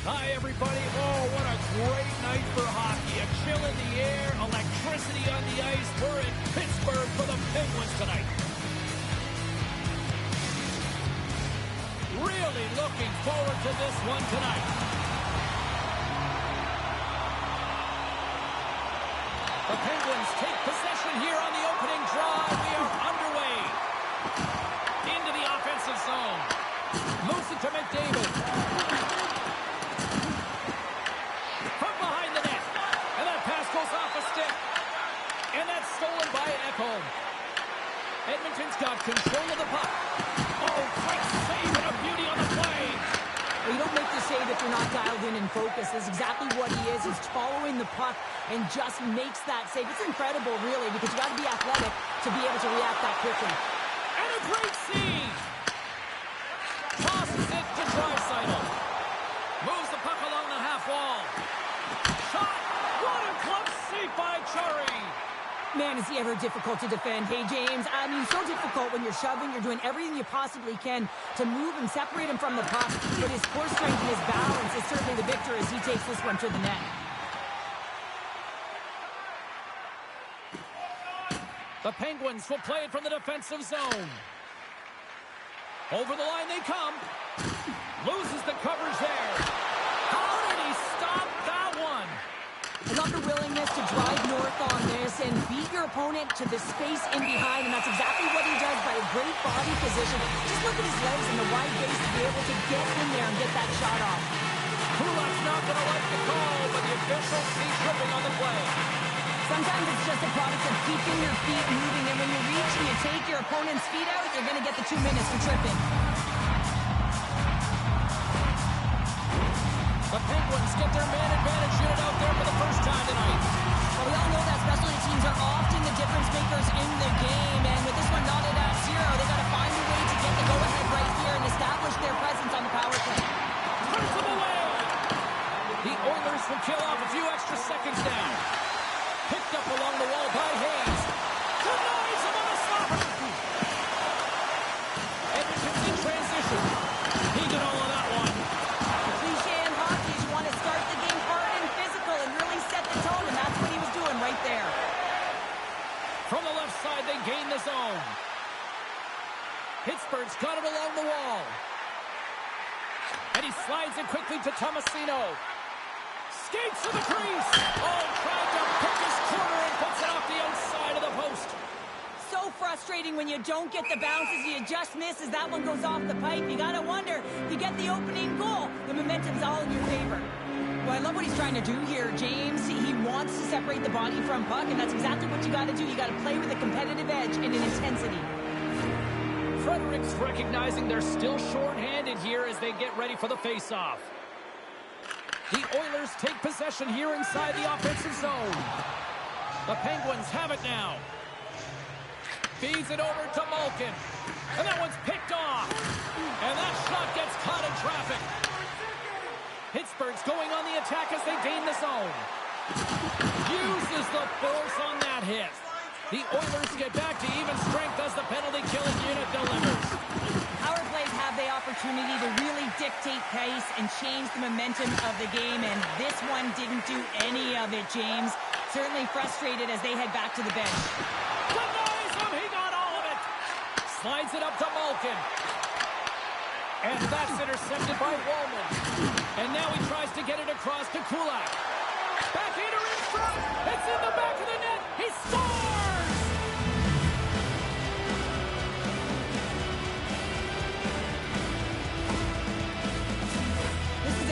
Hi, everybody. Oh, what a great night for hockey. A chill in the air, electricity on the ice. We're in Pittsburgh for the Penguins tonight. Really looking forward to this one tonight. The Penguins take possession here on the opening drive. We are underway. Into the offensive zone. Moves it to McDavid. From behind the net. And that pass goes off a stick. And that's stolen by Ekholm. Edmonton's got control of the puck. Oh, great save and a beauty on the play. Well, you don't make the save if you're not dialed in and focused. That's exactly what he is. He's following the puck and just makes that save. It's incredible, really, because you got to be athletic to be able to react that quickly. And a great save. Tosses it to Draisaitl. Moves the puck along the half wall. Shot. What a close save by Chari. Man, is he ever difficult to defend. Hey, James, I mean, so difficult when you're shoving. You're doing everything you possibly can to move and separate him from the puck. But his core strength and his balance is certainly the victor as he takes this one to the net. The Penguins will play it from the defensive zone. Over the line they come. Loses the coverage there. How did he stop that one? I love the willingness to drive north on this and beat your opponent to the space in behind, and that's exactly what he does by a great body position. Just look at his legs and the wide base to be able to get in there and get that shot off. Kulak's not going to like the call, but the official sees tripping on the play. Sometimes it's just a product of keeping your feet moving, and when you reach and you take your opponent's feet out, you're going to get the 2 minutes for tripping. The Penguins get their man advantage unit out there for the first time tonight. Well, we all know that specialty teams are often the difference makers in the game, and with this one knotted at 0, they got to find a way to get the go-ahead right here and establish their presence on the power play. Turns them away. The Oilers will kill off a few extra seconds now. Picked up along the wall by Hayes. Denies him on a stopper. Edmonton's in transition. He did all of that one. The cliche in hockey is you want to start the game hard and physical and really set the tone, and that's what he was doing right there. From the left side, they gain the zone. Pittsburgh's got it along the wall. And he slides it quickly to Tomasino. Skates to the crease. Oh, tried to pick his corner and puts it off the outside of the post. So frustrating when you don't get the bounces. You just miss as that one goes off the pipe. You got to wonder, you get the opening goal. The momentum's all in your favor. Well, I love what he's trying to do here, James. He wants to separate the body from puck, and that's exactly what you got to do. You got to play with a competitive edge and an intensity. Fredericks recognizing they're still shorthanded here as they get ready for the face-off. The Oilers take possession here inside the offensive zone. The Penguins have it now. Feeds it over to Malkin. And that one's picked off. And that shot gets caught in traffic. Pittsburgh's going on the attack as they gain the zone. Uses the force on that hit. The Oilers get back to even strength as the penalty-killing unit delivers. Power plays have the opportunity to really dictate pace and change the momentum of the game, and this one didn't do any of it, James. Certainly frustrated as they head back to the bench. Denies him! He got all of it! Slides it up to Malkin. And that's intercepted by Wallman. And now he tries to get it across to Kulak. Backhander in front! It's in the back of the net! He scores!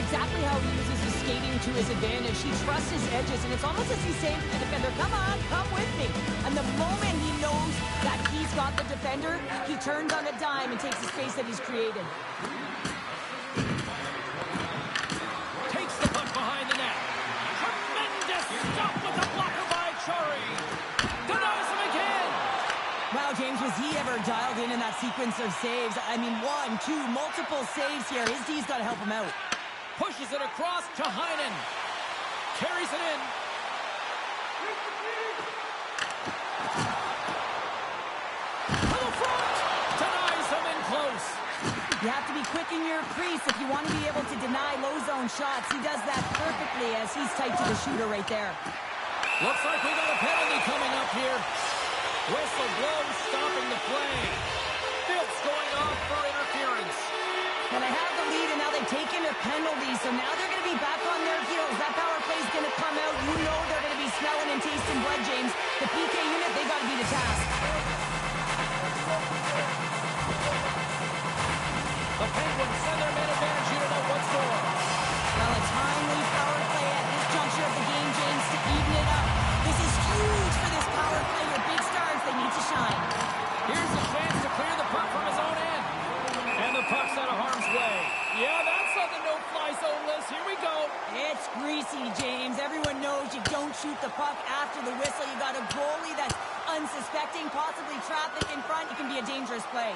Exactly how he uses his skating to his advantage. He trusts his edges, and it's almost as he's saying to the defender, come on, come with me. And the moment he knows that he's got the defender, he turns on a dime and takes the space that he's created. Takes the puck behind the net. Tremendous stop with the blocker by Chari. Denies him again. Wow, James, was he ever dialed in that sequence of saves? I mean, 1, 2, multiple saves here. His D's got to help him out. Pushes it across to Heinen. Carries it in. To the front. Denies him in close. You have to be quick in your crease if you want to be able to deny low zone shots. He does that perfectly as he's tight to the shooter right there. Looks like we got a penalty coming up here. Whistle blows, stopping the play. Phillips going off for interference. And they have the lead, and now they've taken a penalty, so now they're going to be back on their heels. That power play is going to come out. You know they're going to be smelling and tasting blood, James. The PK unit, they got to be the task. The Penguins send their man advantage unit out once more. Well, a timely power play at this juncture of the game, James, to even it up. This is huge for this power play. Your big stars, they need to shine. Here's a chance to clear the puck from his own end. And the puck's out of harm's way. Yeah, that's on the no-fly zone list. Here we go. It's greasy, James. Everyone knows you don't shoot the puck after the whistle. You got a goalie that's unsuspecting, possibly traffic in front. It can be a dangerous play.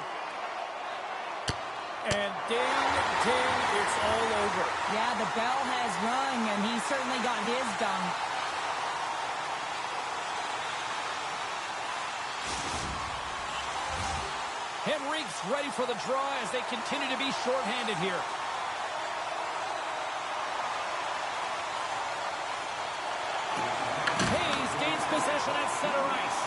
And ding, ding, it's all over. Yeah, the bell has rung, and he certainly got his done. Henrique's ready for the draw as they continue to be shorthanded here. Hayes gains possession at center ice.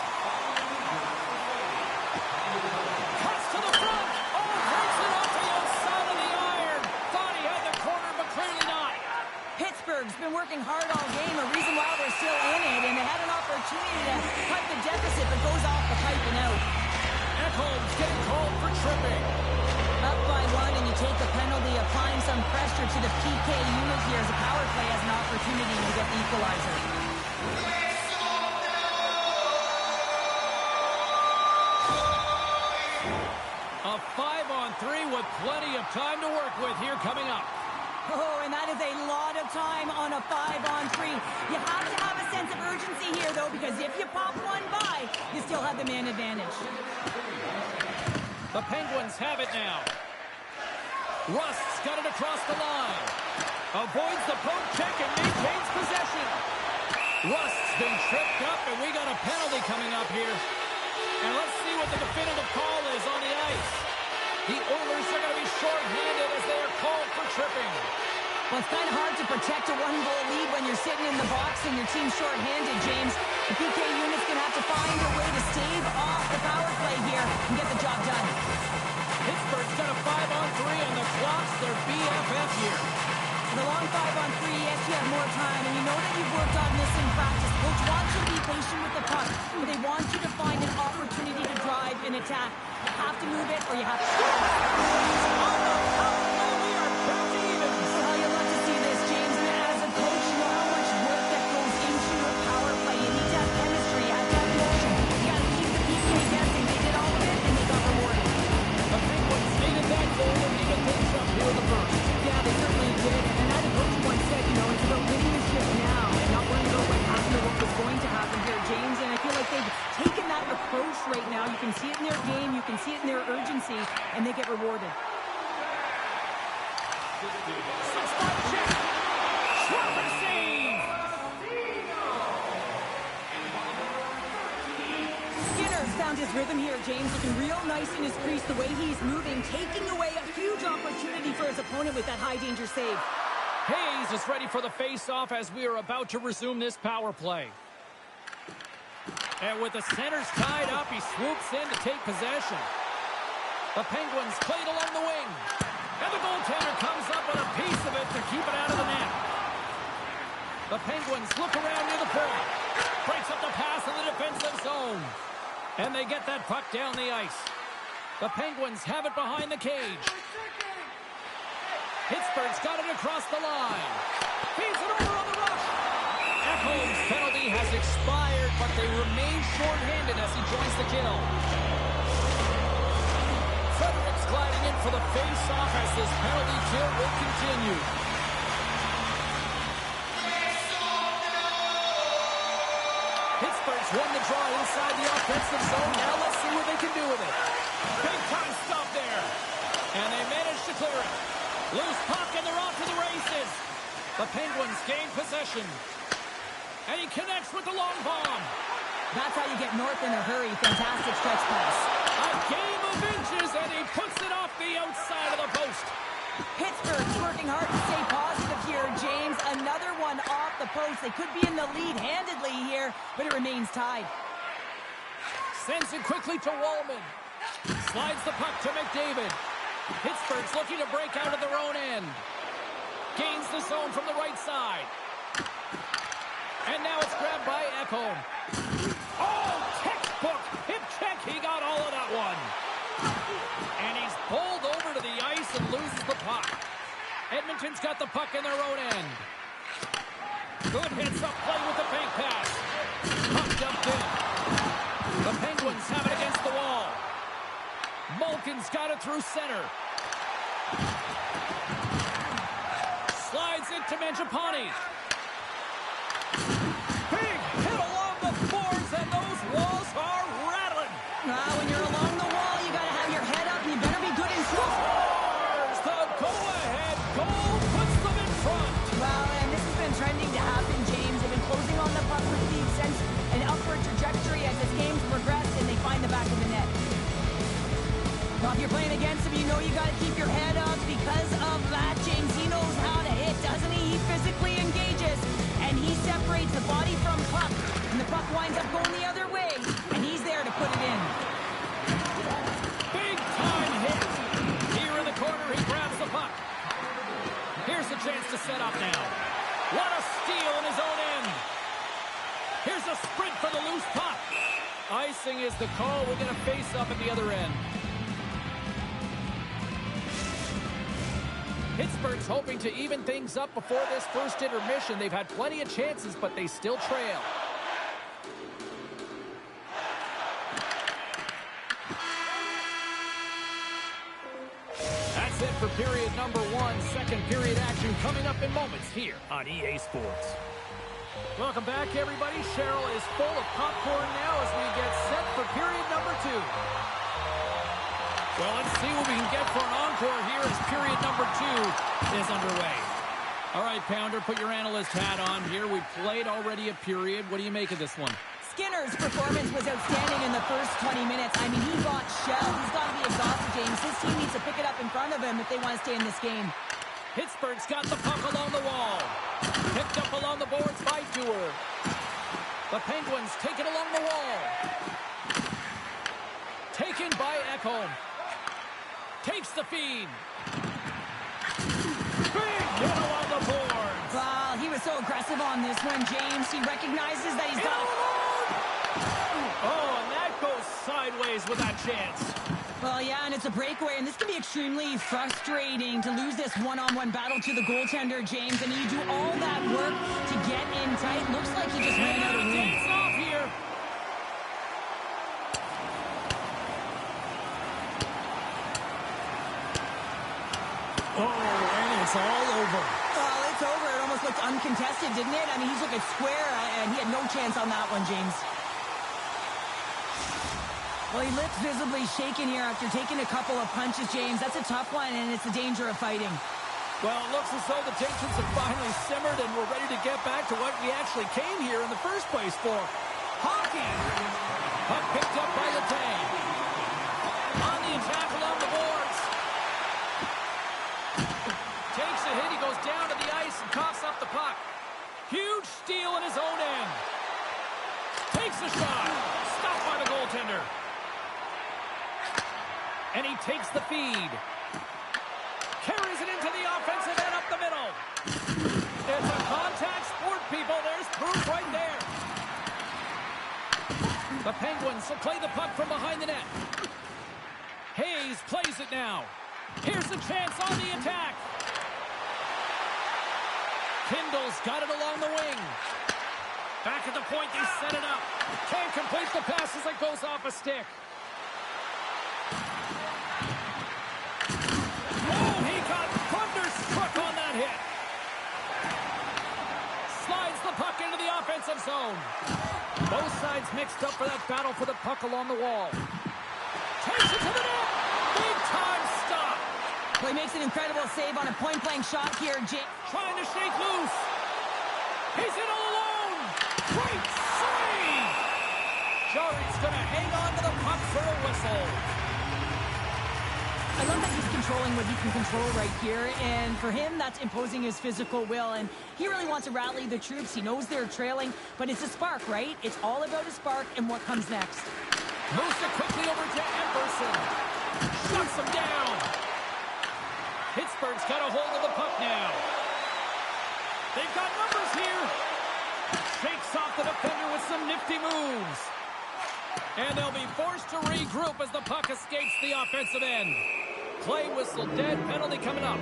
Cuts to the front. Oh, breaks it off to the outside of the iron. Thought he had the corner, but clearly not. Pittsburgh's been working hard all game, a reason why they're still in it, and they had an opportunity to cut the deficit, but goes off the pipe and out. Ekholm's getting called for tripping. Up by one, and you take a penalty, applying some pressure to the PK unit here as the power play has an opportunity to get the equalizer. A 5-on-3 with plenty of time to work with here coming up. Oh, and that is a lot of time on a 5-on-3. You have to have a sense of urgency here, though, because if you pop one by, you still have the man advantage. The Penguins have it now. Rust's got it across the line. Avoids the poke check and maintains possession. Rust's been tripped up, and we got a penalty coming up here. And let's see what the definitive call is on the ice. The Oilers are going to be short-handed as they are called for tripping. Well, it's kind of hard to protect a one-goal lead when you're sitting in the box and your team's short-handed, James. The PK unit's going to have to find a way to stave off the power play here and get the job done. Pittsburgh's got a 5-on-3, and the clock's their BFF here. The long 5-on-3, yes, you have more time, and you know that you've worked on this in practice. Coach wants you to be patient with the puck, but they want you to find an opportunity to drive and attack. You have to move it, or you have to... Well, you love to see this, James, and as a coach, you know how much work that goes into a power play. You need to have chemistry, you have to have motion. You got to keep the PK guessing. They did all of it, and they got rewarded. The Penguins needed that goal and needed things up here in the first. Yeah, they certainly did. And as a coach once said, you know, it's about winning the ship now and not worrying about what happened or what was going to happen here, James. And I feel like they've taken that approach right now. You can see it in their game, you can see it in their urgency, and they get rewarded. Spot check. Schwarber save. Skinner's found his rhythm here, James. Looking real nice in his crease, the way he's moving, taking away a huge opportunity for his opponent with that high-danger save. Hayes is ready for the face-off as we are about to resume this power play. And with the centers tied up, he swoops in to take possession. The Penguins played along the wing. And the goaltender comes up with a piece of it to keep it out of the net. The Penguins look around near the point. Breaks up the pass in the defensive zone. And they get that puck down the ice. The Penguins have it behind the cage. Pittsburgh's got it across the line. Feeds it over on the rush. Ekholm's penalty has expired, but they remain short-handed as he joins the kill. Frederic's gliding in for the face-off as this penalty kill will continue. Pittsburgh's won the draw inside the offensive zone. Now let's see what they can do with it. Big time stop there. And they manage to clear it. Loose puck and they're off to the races. The Penguins gain possession. And he connects with the long bomb. That's how you get north in a hurry. Fantastic stretch pass. A game of inches, and he puts it off the outside of the post. Pittsburgh's working hard to stay positive here, James. Another one off the post. They could be in the lead handedly here, but it remains tied. Sends it quickly to Wallman. Slides the puck to McDavid. Pittsburgh's looking to break out of their own end. Gains the zone from the right side. And now it's grabbed by Ekholm. Oh, textbook hip check. He got all of that one. And he's bowled over to the ice and loses the puck. Edmonton's got the puck in their own end. Good hits-up play with the fake pass. Puck dumped in. The Penguins have it against the wall. Malkin's got it through center. Slides it to Mangiapane. Big hit along the boards, and those walls are rattling. When you're along the wall, you got to have your head up, and you better be good in front. Scores the go-ahead goal, puts them in front. Well, and this has been trending to happen, James. They've been closing on the puck with the sense an upward trajectory as this game's progressed, and they find the back of the net. Well, if you're playing against him, you know you got to keep your head up because of that, James. He knows how to hit, doesn't he? He physically engages, and he separates the body from puck, and the puck winds up going the other way, and he's there to put it in. Big time hit. Here in the corner, he grabs the puck. Here's the chance to set up now. What a steal in his own end. Here's a sprint for the loose puck. Icing is the call. We'll get a face-up at the other end. Pittsburgh's hoping to even things up before this first intermission. They've had plenty of chances, but they still trail. That's it for period number one. Second period action coming up in moments here on EA Sports. Welcome back, everybody. Cheryl is full of popcorn now as we get set for period number two. Well, let's see what we can get for an encore here as period number two is underway. All right, Pounder, put your analyst hat on here. We played already a period. What do you make of this one? Skinner's performance was outstanding in the first 20 minutes. I mean, he got shelled. He's got to be exhausted, James. His team needs to pick it up in front of him if they want to stay in this game. Pittsburgh's got the puck along the wall. Picked up along the boards by Dewar. The Penguins take it along the wall. Taken by Ekholm. Takes the feed. Big hit along the boards. Well, he was so aggressive on this one, James. He recognizes that he's got it. Oh, and that goes sideways with that chance. Well, yeah, and it's a breakaway, and this can be extremely frustrating to lose this one-on-one battle to the goaltender, James. I mean, you do all that work to get in tight. Looks like he just ran out of room. Takes off here. Oh, and it's all over. Well, it's over. It almost looked uncontested, didn't it? I mean, he's looking square, and he had no chance on that one, James. Well, he looks visibly shaken here after taking a couple of punches, James. That's a tough one, and it's the danger of fighting. Well, it looks as though the tensions have finally simmered, and we're ready to get back to what we actually came here in the first place for. Hockey! Puck picked up by the tank. On the attack along the boards. Takes a hit, he goes down to the ice and coughs up the puck. Huge steal in his own end. Takes a shot. Stopped by the goaltender. And he takes the feed. Carries it into the offensive end up the middle. It's a contact sport, people. There's proof right there. The Penguins will play the puck from behind the net. Hayes plays it now. Here's the chance on the attack. Kindle's got it along the wing. Back at the point, they set it up. Can't complete the pass as it goes off a stick. Oh, he got thunderstruck on that hit. Slides the puck into the offensive zone. Both sides mixed up for that battle for the puck along the wall. Takes it to the net. Big time stop. Well, he makes an incredible save on a point-blank shot here, Trying to shake loose. He's in all alone. Great save. Jarry's going to hang on to the puck for a whistle. I love that he's controlling what he can control right here, and for him, that's imposing his physical will, and he really wants to rally the troops. He knows they're trailing, but it's a spark, right? It's all about a spark and what comes next. Moves it quickly over to Emberson. Shuts him down. Pittsburgh's got a hold of the puck now. They've got numbers here. Shakes off the defender with some nifty moves. And they'll be forced to regroup as the puck escapes the offensive end. Play whistle dead, penalty coming up.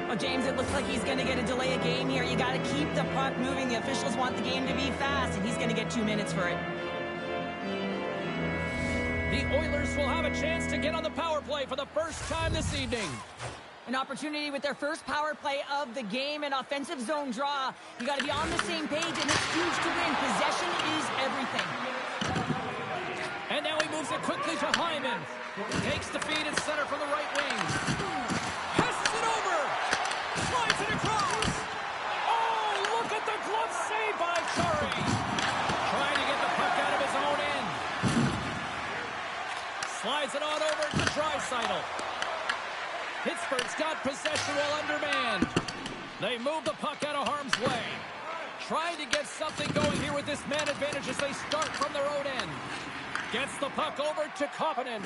Well, James, it looks like he's going to get a delay of game here. You got to keep the puck moving. The officials want the game to be fast, and he's going to get 2 minutes for it. The Oilers will have a chance to get on the power play for the first time this evening. An opportunity with their first power play of the game, an offensive zone draw. You got to be on the same page, and it's huge to win. Possession is everything. And now he moves it quickly to Hyman. Takes the feed in center from the right wing. Passes it over. Slides it across. Oh, look at the glove save by Jarry. Trying to get the puck out of his own end. Slides it on over to Draisaitl. Pittsburgh's got possession while undermanned. They move the puck out of harm's way. Trying to get something going here with this man advantage as they start from their own end. Gets the puck over to Koppinen.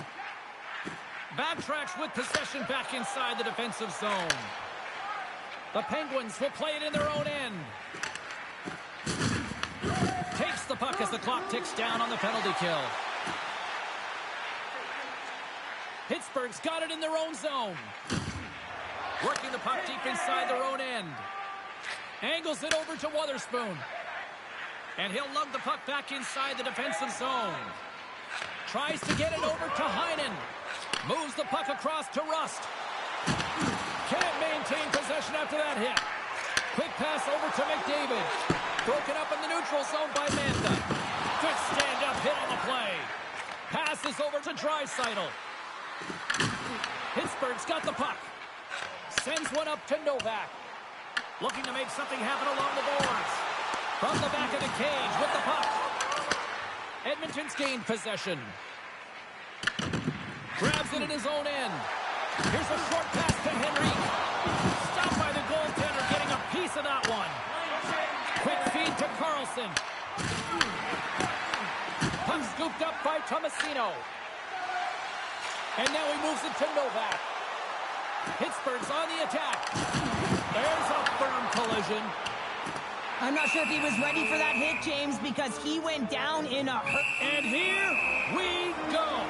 Backtracks with possession back inside the defensive zone. The Penguins will play it in their own end. Takes the puck as the clock ticks down on the penalty kill. Pittsburgh's got it in their own zone. Working the puck deep inside their own end. Angles it over to Wotherspoon. And he'll lug the puck back inside the defensive zone. Tries to get it over to Heinen. Moves the puck across to Rust. Can't maintain possession after that hit. Quick pass over to McDavid. Broken up in the neutral zone by Mantha. Good stand-up hit on the play. Passes over to Draisaitl. Pittsburgh's got the puck. Sends one up to Novak. Looking to make something happen along the boards. From the back of the cage with the puck. Edmonton's gained possession. Grabs it in his own end. Here's a short pass to Henrique. Stopped by the goaltender, getting a piece of that one. Quick feed to Carlson. Puck scooped up by Tomasino. And now he moves it to Novak. Pittsburgh's on the attack. There's a firm collision. I'm not sure if he was ready for that hit, James, because he went down in a hurt. And here we go.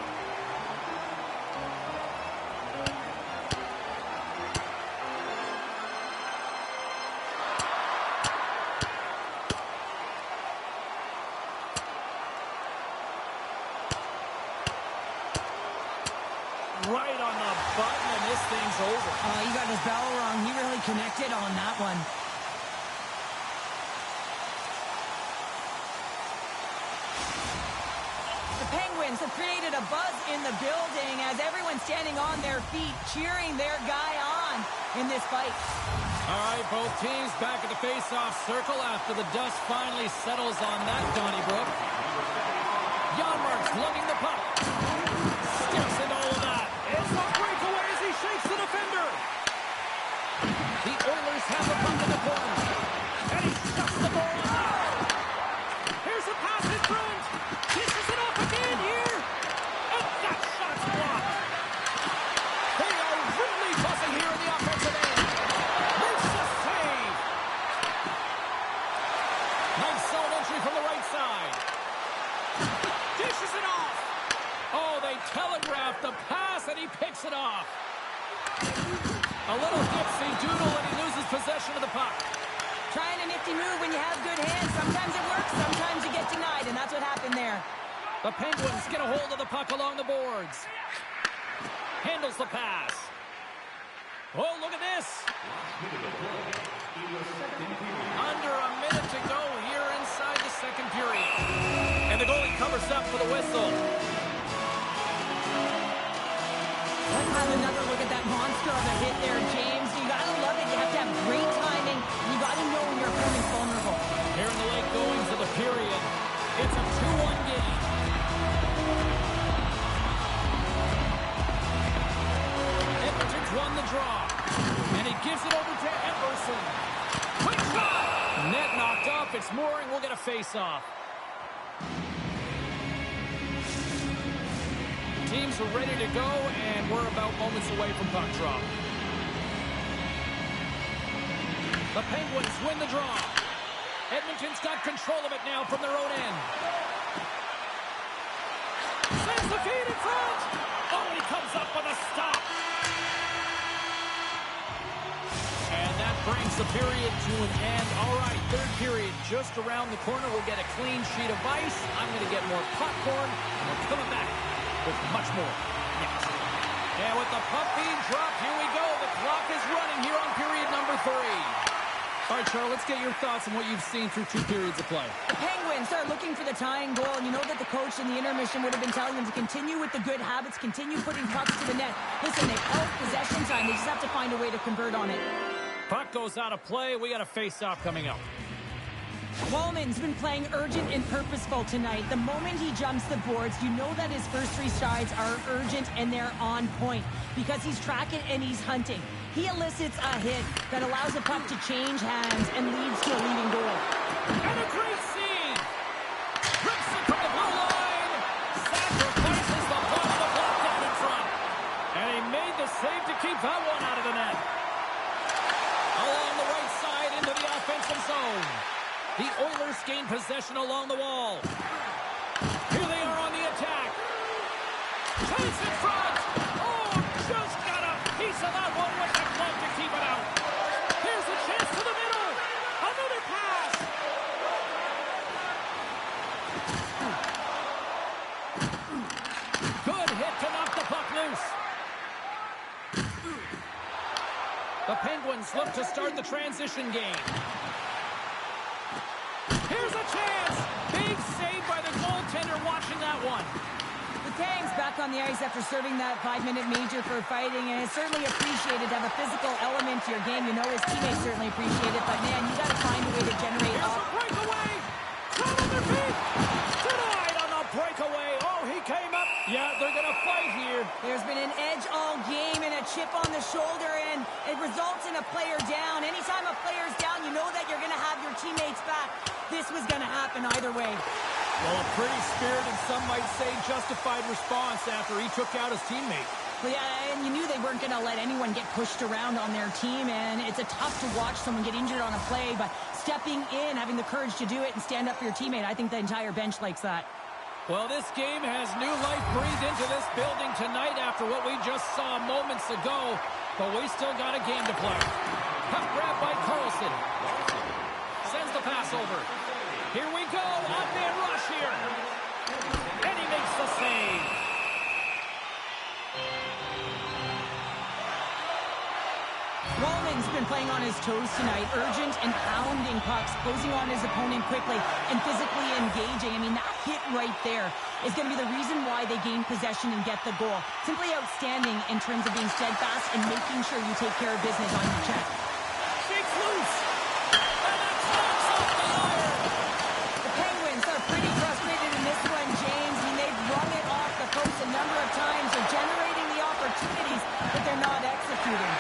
Right on the button, and this thing's over. He got his bell wrong. He really connected on that one. The Penguins have created a buzz in the building as everyone's standing on their feet, cheering their guy on in this fight. All right, both teams back at the face-off circle after the dust finally settles on that Donnybrook. Janmark's lugging the puck. Steps into all of that. It's a breakaway as he shakes the defender. The Oilers have the puck in the corner. And he shuts the ball out. Here's a pass in front. Dishes it off again here. And that shot's blocked. They are really buzzing here in the offensive end. Makes the save. Nice zone entry from the right side. Dishes it off. Oh, they telegraphed the pass, and he picks it off. A little dipsy-doodle, and he loses possession of the puck. Trying a nifty move when you have good hands. Sometimes it works, sometimes you get denied, and that's what happened there. The Penguins get a hold of the puck along the boards. Handles the pass. Oh, look at this. Under a minute to go here inside the second period. And the goalie covers up for the whistle. Let's have another look at that monster of a hit there, James. You gotta love it. You have to have great timing. You gotta know when your opponent's vulnerable. Here in the late goings of the period, Once more, and we'll get a face-off. Teams are ready to go, and we're about moments away from puck drop. The Penguins win the draw. Edmonton's got control of it now from their own end. Sends the feed in front. Oh, he comes up with a stop. And that brings the period to an end. All right, third period just around the corner. We'll get a clean sheet of ice. I'm going to get more popcorn, and we're coming back with much more next. And with the puck being dropped, here we go. The clock is running here on period number 3. All right, Charles, let's get your thoughts on what you've seen through 2 periods of play. The Penguins are looking for the tying goal, and you know that the coach in the intermission would have been telling them to continue with the good habits, continue putting pucks to the net. Listen, they've held possession time. They just have to find a way to convert on it. Puck goes out of play. We got a face-off coming up. Walman's been playing urgent and purposeful tonight. The moment he jumps the boards, you know that his first 3 strides are urgent and they're on point because he's tracking and he's hunting. He elicits a hit that allows a puck to change hands and leads to a leading goal. And a great scene! Rips it from the blue line! Sacrifices the puck to the block down in front. And he made the save to keep that one out of the net. Along the right side into the offensive zone. The Oilers gain possession along the wall. Here they are on the attack. Chase in front. Oh, just got a piece of that one with the glove to keep it out. Here's a chance to the middle. Another pass. Good hit to knock the puck loose. The Penguins look to start the transition game. Here's a chance! Big save by the goaltender watching that one. The Kang's back on the ice after serving that 5-minute major for fighting, and it's certainly appreciated to have a physical element to your game. You know his teammates certainly appreciate it, but man, you got to find a way to generate Here's a breakaway! Down on their feet! Denied on the breakaway! Oh, he came up! Yeah, they're gonna fight here. There's been an edge all game and a chip on the shoulder, and it results in a player down. Anytime a player's down, you know that you're gonna have your teammates back. This was going to happen either way. Well, a pretty spirited, and some might say justified response after he took out his teammate. Well, yeah, and you knew they weren't going to let anyone get pushed around on their team, and it's a tough to watch someone get injured on a play, but stepping in, having the courage to do it and stand up for your teammate, I think the entire bench likes that. Well, this game has new life breathed into this building tonight after what we just saw moments ago, but we still got a game to play. Puck grab by Carlson. Sends the pass over. Here we go. Off-man rush here. And he makes the save. Walman's been playing on his toes tonight, urgent and pounding pucks, closing on his opponent quickly and physically engaging. I mean, that hit right there is going to be the reason why they gain possession and get the goal. Simply outstanding in terms of being steadfast and making sure you take care of business on your check. Shakes loose. A number of times are generating the opportunities, but they're not executing.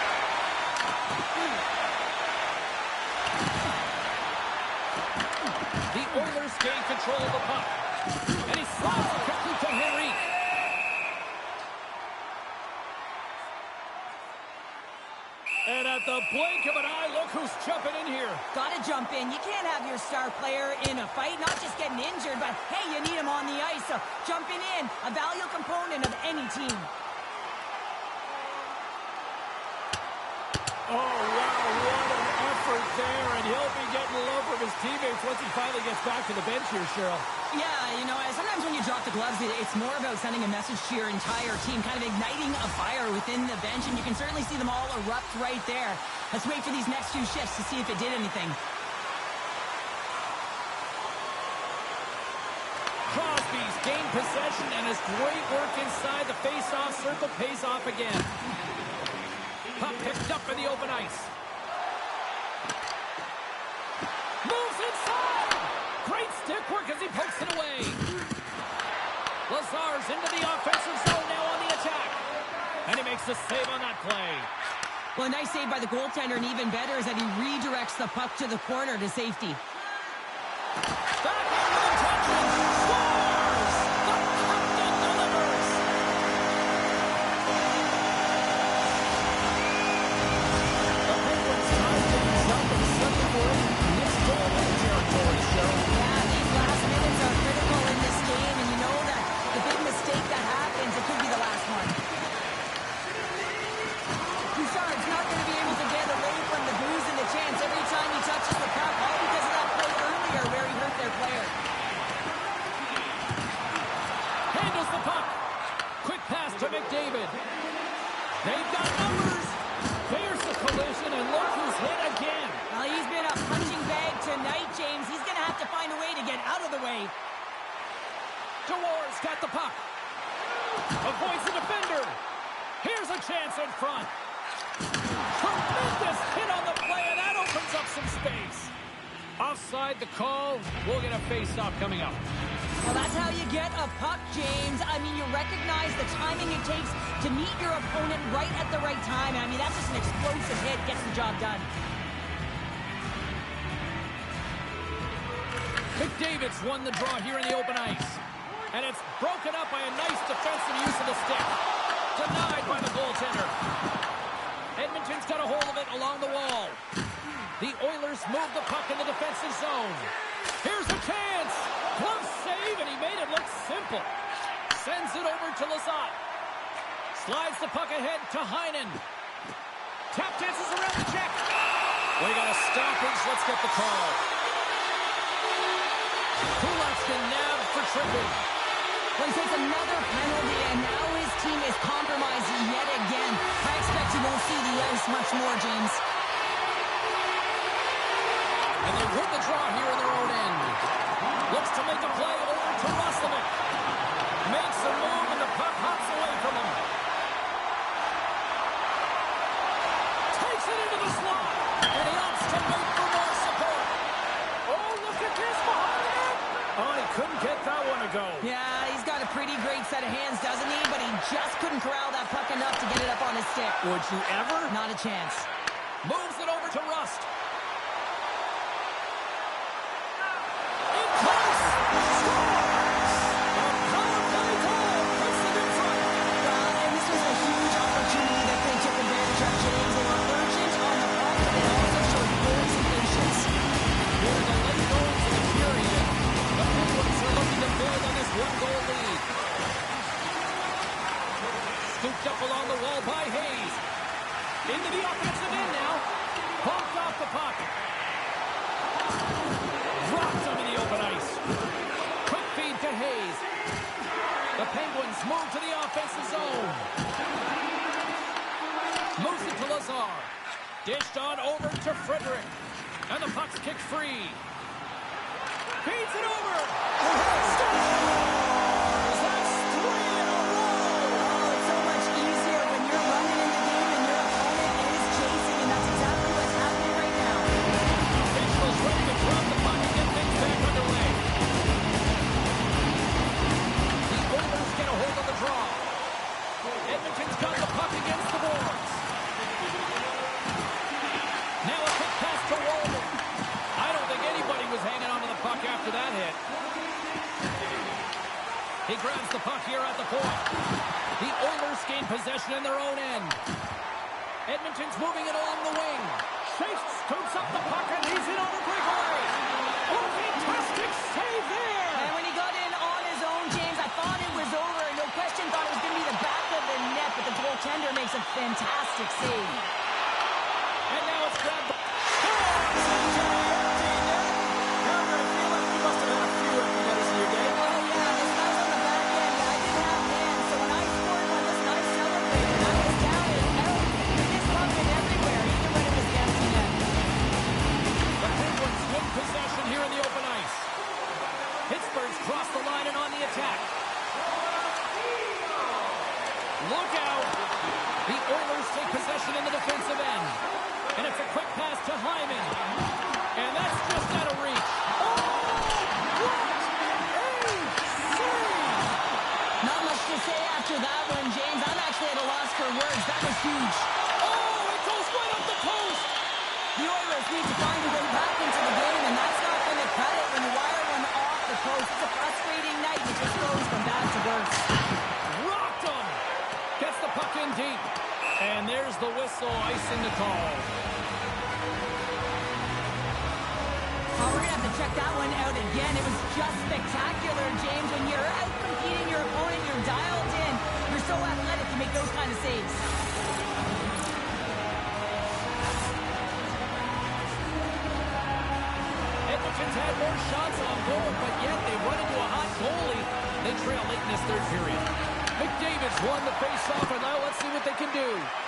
The Oilers gain control of the puck, and he slides it quickly to Henrique. And at the blink of an eye, look who's jumping in here. Gotta jump in. You can't have your star player in a fight, not just getting injured, but hey, you need him on the ice. So jumping in, a valuable component of any team. Oh, wow, what an effort there. And he'll be getting love from his teammates once he finally gets back to the bench here, Cheryl. Yeah, you know, sometimes when you drop the gloves, it's more about sending a message to your entire team, kind of igniting a fire within the bench, and you can certainly see them all erupt right there. Let's wait for these next few shifts to see if it did anything. Crosby's gained possession, and his great work inside the face-off circle pays off again. Puck picked up in the open ice. Moves inside! Great stick work as he pokes it away. Lazar's into the offensive zone now on the attack. And he makes the save on that play. Well, a nice save by the goaltender, and even better is that he redirects the puck to the corner to safety. Backhand with intention. Scores! The captain delivers. The Penguins tied things up and suddenly we're in next goal line territory, Cheryl. Yeah, these last minutes are critical in this game, and you know that the big mistake that happens, it could be the last one. Bouchard's not going to be able to get away from the booze and the chance every time he touches the puck, all because of that play earlier where he hurt their player. Handles the puck. Quick pass to McDavid. They've got numbers. There's the collision, and look who's hit again. Well, he's been a punching bag tonight, James. He's going to have to find a way to get out of the way. Dewar's got the puck. Avoids the defender. Here's a chance in front. Tremendous hit on the play, and that opens up some space. Offside the call. We'll get a face-off coming up. Well, that's how you get a puck, James. I mean, you recognize the timing it takes to meet your opponent right at the right time. I mean, that's just an explosive hit. Gets the job done. McDavid's won the draw here in the open ice. And it's broken up by a nice defensive use of the stick. Denied by the goaltender. Edmonton's got a hold of it along the wall. The Oilers move the puck in the defensive zone. Here's a chance. Close save, and he made it look simple. Sends it over to Lazat. Slides the puck ahead to Heinen. Tap dances around the check. We got a stoppage. Let's get the call. Kulak's nabbed for tripping. Well, he takes another penalty, and now his team is compromised yet again. I expect he won't see the ice much more, James. And they win the draw here in their own end. Looks to make a play over to Roslovic. Makes a move, and the puck hops away from him. Takes it into the slot. And he opts to wait for more support. Oh, look at this behind him. Oh, he couldn't get that one to go. Yeah, he's got a pretty great set of hands, doesn't he? But he just couldn't corral that puck enough to get it up on his stick. Would you ever? Not a chance. Moves it over to Rust. Scooped up along the wall by Hayes. Into the offensive end now. Bumped off the puck. Dropped him in the open ice. Quick feed to Hayes. The Penguins move to the offensive zone. Moves it to Lazar. Dished on over to Frederick. And the puck's kicked free. Feeds it over. Edmonton's got the puck against the boards. Now a quick pass to Walden. I don't think anybody was hanging onto the puck after that hit. He grabs the puck here at the point. The Oilers gain possession in their own end. Edmonton's moving it along the wing. Chase scoops up the puck, and he's in on a breakaway. Oh, fantastic save there! And when he got in on his own, James, I thought it was over. No question, thought it was going to be the back of the net, but the goaltender makes a fantastic save. And now it's grabbed. Possession here in the open ice. Pittsburgh's crossed the line and on the attack. Look out. The Oilers take possession in the defensive end. And it's a quick pass to Hyman. And that's just out of reach. Oh, what a save! Not much to say after that one, James. I'm actually at a loss for words. That was huge. Oh, it goes right up the post. The Oilers need to find a way back into the game, and that's not going to cut it when you watch in deep. And there's the whistle, icing the call. Oh, we're going to have to check that one out again. It was just spectacular, James. When you're out competing your opponent, you're dialed in. You're so athletic to make those kind of saves. Edmonton's had more shots on goal, but yet they run into a hot goalie. They trail late in this third period. McDavid's won the face-off, and now let's see what they can do.